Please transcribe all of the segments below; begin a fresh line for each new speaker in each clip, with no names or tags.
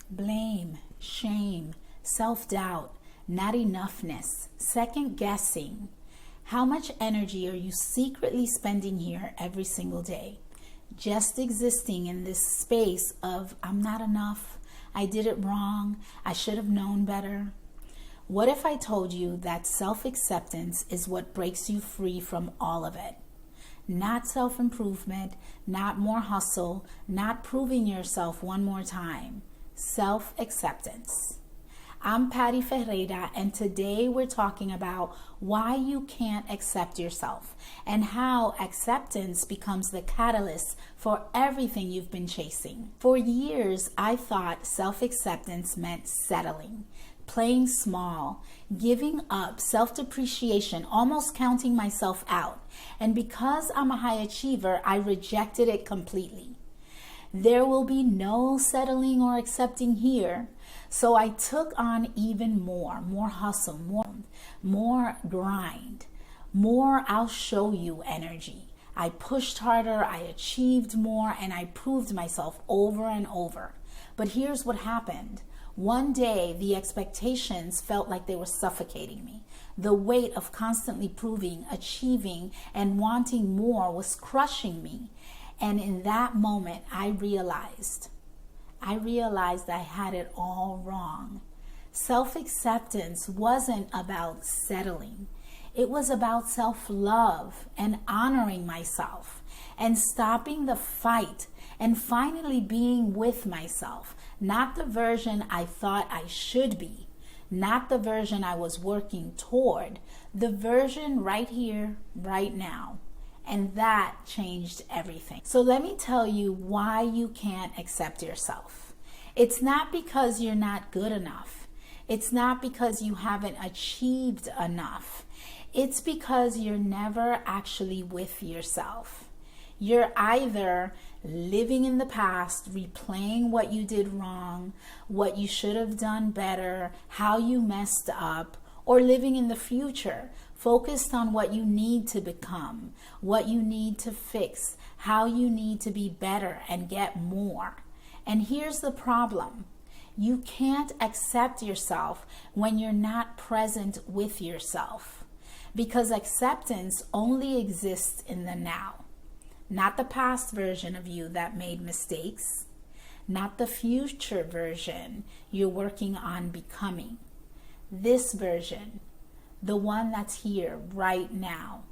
blame, shame, self-doubt, not enoughness, second guessing. How much energy are you secretly spending here every single day? Just existing in this space of, I'm not enough, I did it wrong, I should have known better. What if I told you that self-acceptance is what breaks you free from all of it? Not self-improvement, not more hustle, not proving yourself one more time. Self-acceptance. I'm Patty Ferreira, and today we're talking about why you can't accept yourself and how acceptance becomes the catalyst for everything you've been chasing. For years, I thought self-acceptance meant settling, playing small, giving up, self-depreciation, almost counting myself out. And because I'm a high achiever, I rejected it completely. There will be no settling or accepting here. So I took on even more hustle, more grind, more I'll show you energy. I pushed harder, I achieved more, and I proved myself over and over. But here's what happened. One day, the expectations felt like they were suffocating me. The weight of constantly proving, achieving, and wanting more was crushing me. And in that moment, I realized I had it all wrong. Self-acceptance wasn't about settling. It was about self-love and honoring myself and stopping the fight and finally being with myself, not the version I thought I should be, not the version I was working toward, the version right here, right now. And that changed everything. So let me tell you why you can't accept yourself. It's not because you're not good enough. It's not because you haven't achieved enough. It's because you're never actually with yourself. You're either living in the past, replaying what you did wrong, what you should have done better, how you messed up, or living in the future, focused on what you need to become, what you need to fix, how you need to be better and get more. And here's the problem. You can't accept yourself when you're not present with yourself, because acceptance only exists in the now, not the past version of you that made mistakes, not the future version you're working on becoming. This version, the one that's here right now.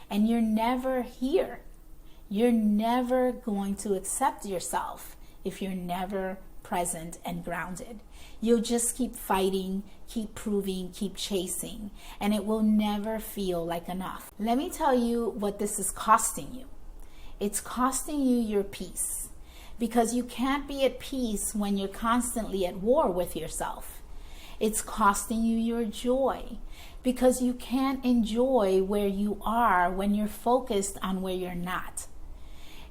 And you're never here. You're never going to accept yourself if you're never present and grounded. You'll just keep fighting, keep proving, keep chasing, and it will never feel like enough. Let me tell you what this is costing you. It's costing you your peace, because you can't be at peace when you're constantly at war with yourself. It's costing you your joy, because you can't enjoy where you are when you're focused on where you're not.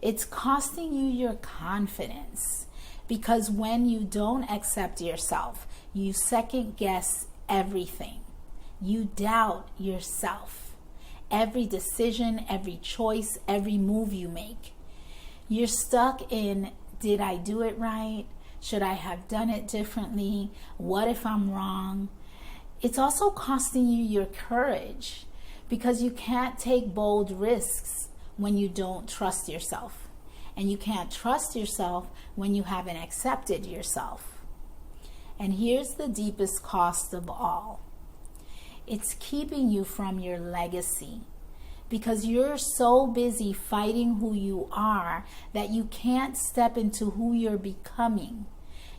It's costing you your confidence, because when you don't accept yourself, you second guess everything. You doubt yourself. Every decision, every choice, every move you make. You're stuck in, did I do it right? Should I have done it differently? What if I'm wrong? It's also costing you your courage, because you can't take bold risks when you don't trust yourself. And you can't trust yourself when you haven't accepted yourself. And here's the deepest cost of all. It's keeping you from your legacy, because you're so busy fighting who you are that you can't step into who you're becoming.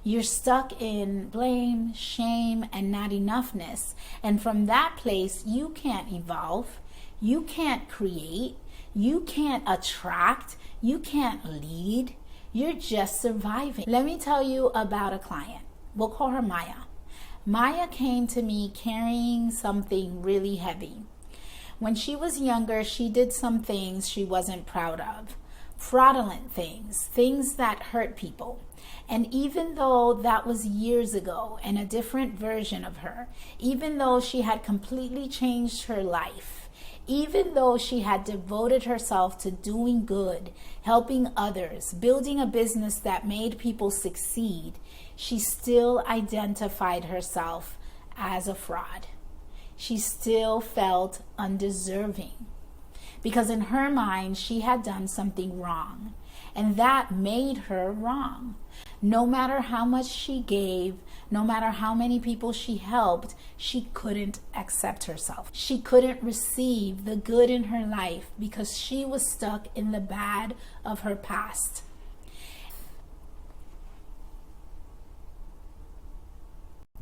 You're stuck in blame, shame, and not enoughness. And from that place, you can't evolve. You can't create. You can't attract. You can't lead. You're just surviving. Let me tell you about a client. We'll call her Maya. Maya came to me carrying something really heavy. When she was younger, she did some things she wasn't proud of. Fraudulent things, things that hurt people. And even though that was years ago and a different version of her, even though she had completely changed her life, Even though she had devoted herself to doing good, helping others, building a business that made people succeed, she still identified herself as a fraud. She still felt undeserving because in her mind she had done something wrong, and that made her wrong. No matter how much she gave, no matter how many people she helped, she couldn't accept herself. She couldn't receive the good in her life because she was stuck in the bad of her past.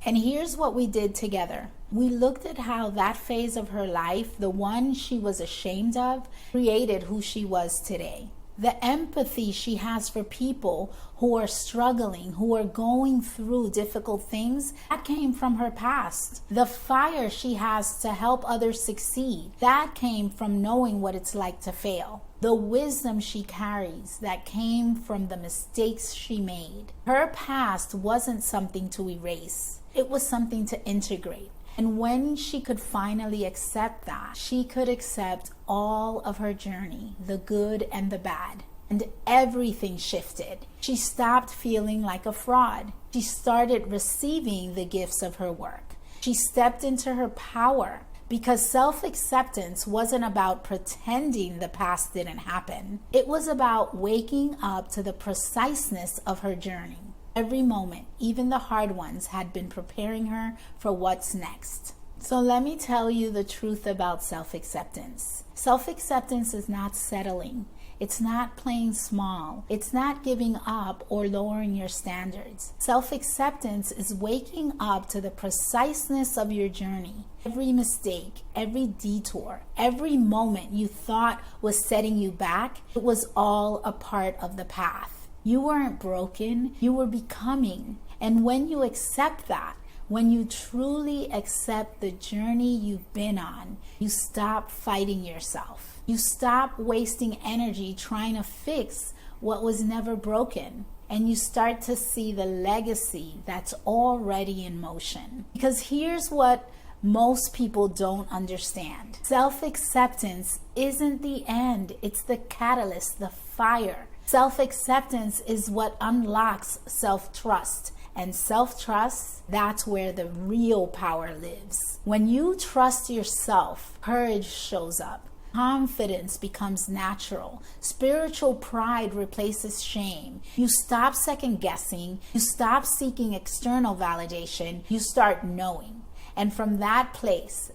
And here's what we did together. We looked at how that phase of her life, the one she was ashamed of, created who she was today. The empathy she has for people who are struggling, who are going through difficult things, that came from her past. The fire she has to help others succeed, that came from knowing what it's like to fail. The wisdom she carries, that came from the mistakes she made. Her past wasn't something to erase. It was something to integrate. And when she could finally accept that, she could accept all of her journey, the good and the bad. And everything shifted. She stopped feeling like a fraud. She started receiving the gifts of her work. She stepped into her power because self-acceptance wasn't about pretending the past didn't happen. It was about waking up to the preciseness of her journey. Every moment, even the hard ones, had been preparing her for what's next. So let me tell you the truth about self-acceptance. Self-acceptance is not settling. It's not playing small. It's not giving up or lowering your standards. Self-acceptance is waking up to the preciseness of your journey. Every mistake, every detour, every moment you thought was setting you back, it was all a part of the path. You weren't broken, you were becoming. And when you accept that, when you truly accept the journey you've been on, you stop fighting yourself. You stop wasting energy trying to fix what was never broken. And you start to see the legacy that's already in motion. Because here's what most people don't understand. Self-acceptance isn't the end, it's the catalyst, the fire. Self-acceptance is what unlocks self-trust. And self-trust, that's where the real power lives. When you trust yourself, courage shows up. Confidence becomes natural. Spiritual pride replaces shame. You stop second guessing. You stop seeking external validation. You start knowing. And from that place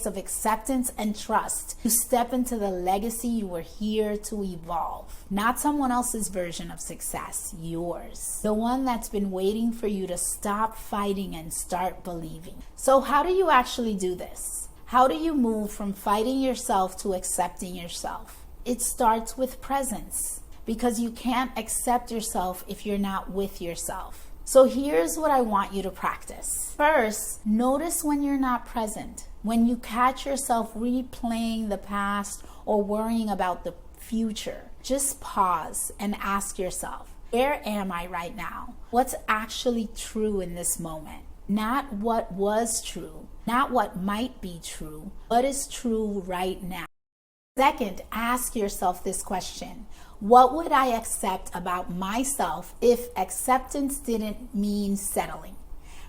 of acceptance and trust, you step into the legacy you were here to evolve. Not someone else's version of success, yours. The one that's been waiting for you to stop fighting and start believing. So how do you actually do this? How do you move from fighting yourself to accepting yourself? It starts with presence, because you can't accept yourself if you're not with yourself. So here's what I want you to practice. First, notice when you're not present. When you catch yourself replaying the past or worrying about the future, just pause and ask yourself, where am I right now? What's actually true in this moment? Not what was true, not what might be true, what is true right now. Second, ask yourself this question. What would I accept about myself if acceptance didn't mean settling?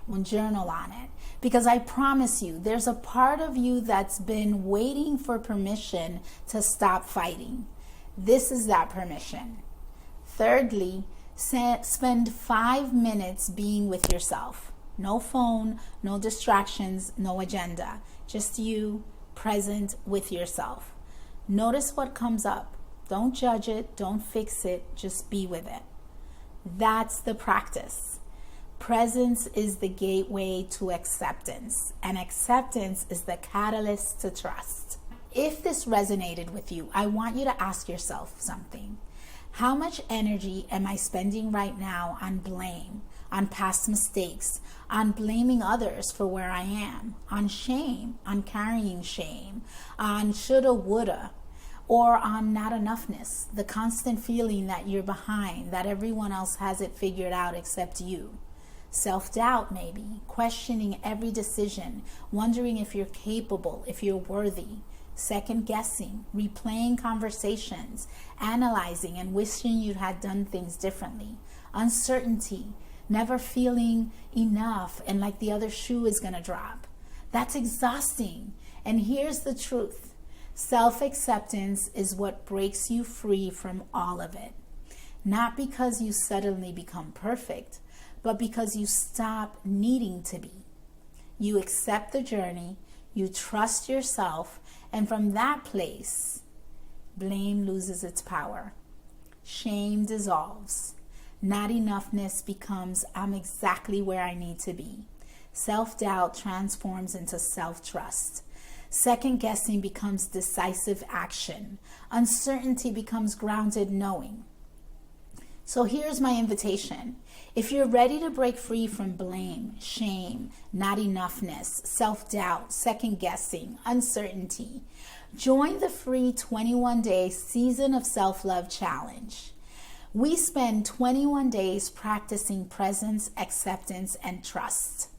Well, journal on it. Because I promise you, there's a part of you that's been waiting for permission to stop fighting. This is that permission. Thirdly, spend 5 minutes being with yourself. No phone, no distractions, no agenda. Just you, present with yourself. Notice what comes up. Don't judge it, don't fix it, just be with it. That's the practice. Presence is the gateway to acceptance, and acceptance is the catalyst to trust. If this resonated with you, I want you to ask yourself something. How much energy am I spending right now on blame, on past mistakes, on blaming others for where I am, on shame, on carrying shame, on shoulda, woulda, or on not-enoughness, the constant feeling that you're behind, that everyone else has it figured out except you. Self-doubt maybe, questioning every decision, wondering if you're capable, if you're worthy. second guessing, replaying conversations, analyzing and wishing you had done things differently, uncertainty, never feeling enough and like the other shoe is going to drop. That's exhausting. And here's the truth. Self-acceptance is what breaks you free from all of it. Not because you suddenly become perfect, but because you stop needing to be. You accept the journey, you trust yourself, and from that place, blame loses its power. Shame dissolves. Not-enoughness becomes, I'm exactly where I need to be. Self-doubt transforms into self-trust. Second-guessing becomes decisive action. Uncertainty becomes grounded knowing. So here's my invitation. If you're ready to break free from blame, shame, not-enoughness, self-doubt, second-guessing, uncertainty, join the free 21-day Season of Self-Love Challenge. We spend 21 days practicing presence, acceptance, and trust,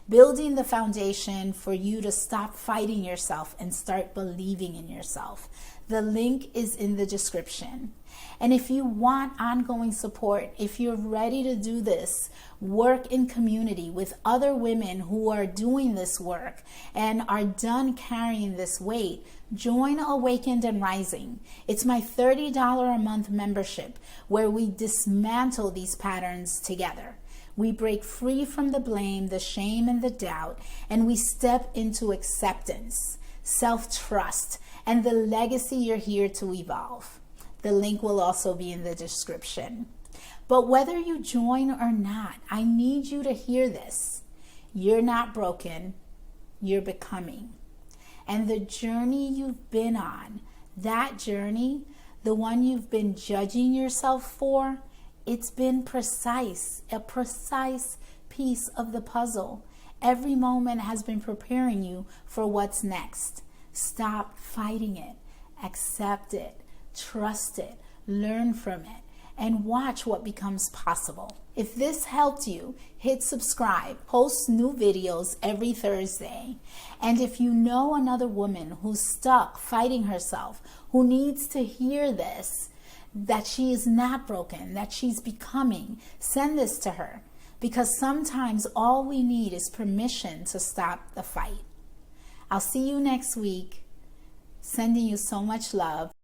building the foundation for you to stop fighting yourself and start believing in yourself. The link is in the description. And if you want ongoing support, if you're ready to do this work in community with other women who are doing this work and are done carrying this weight, join Awakened and Rising. It's my $30 a month membership where we dismantle these patterns together. We break free from the blame, the shame, and the doubt, and we step into acceptance, self-trust, and the legacy you're here to evolve. The link will also be in the description. But whether you join or not, I need you to hear this. You're not broken, you're becoming. And the journey you've been on, that journey, the one you've been judging yourself for, it's been a precise piece of the puzzle. Every moment has been preparing you for what's next. Stop fighting it. Accept it. Trust it. Learn from it. And watch what becomes possible. If this helped you, hit subscribe. Post new videos every Thursday. And if you know another woman who's stuck fighting herself, who needs to hear this, that she is not broken, that she's becoming, send this to her. Because sometimes all we need is permission to stop the fight. I'll see you next week. Sending you so much love.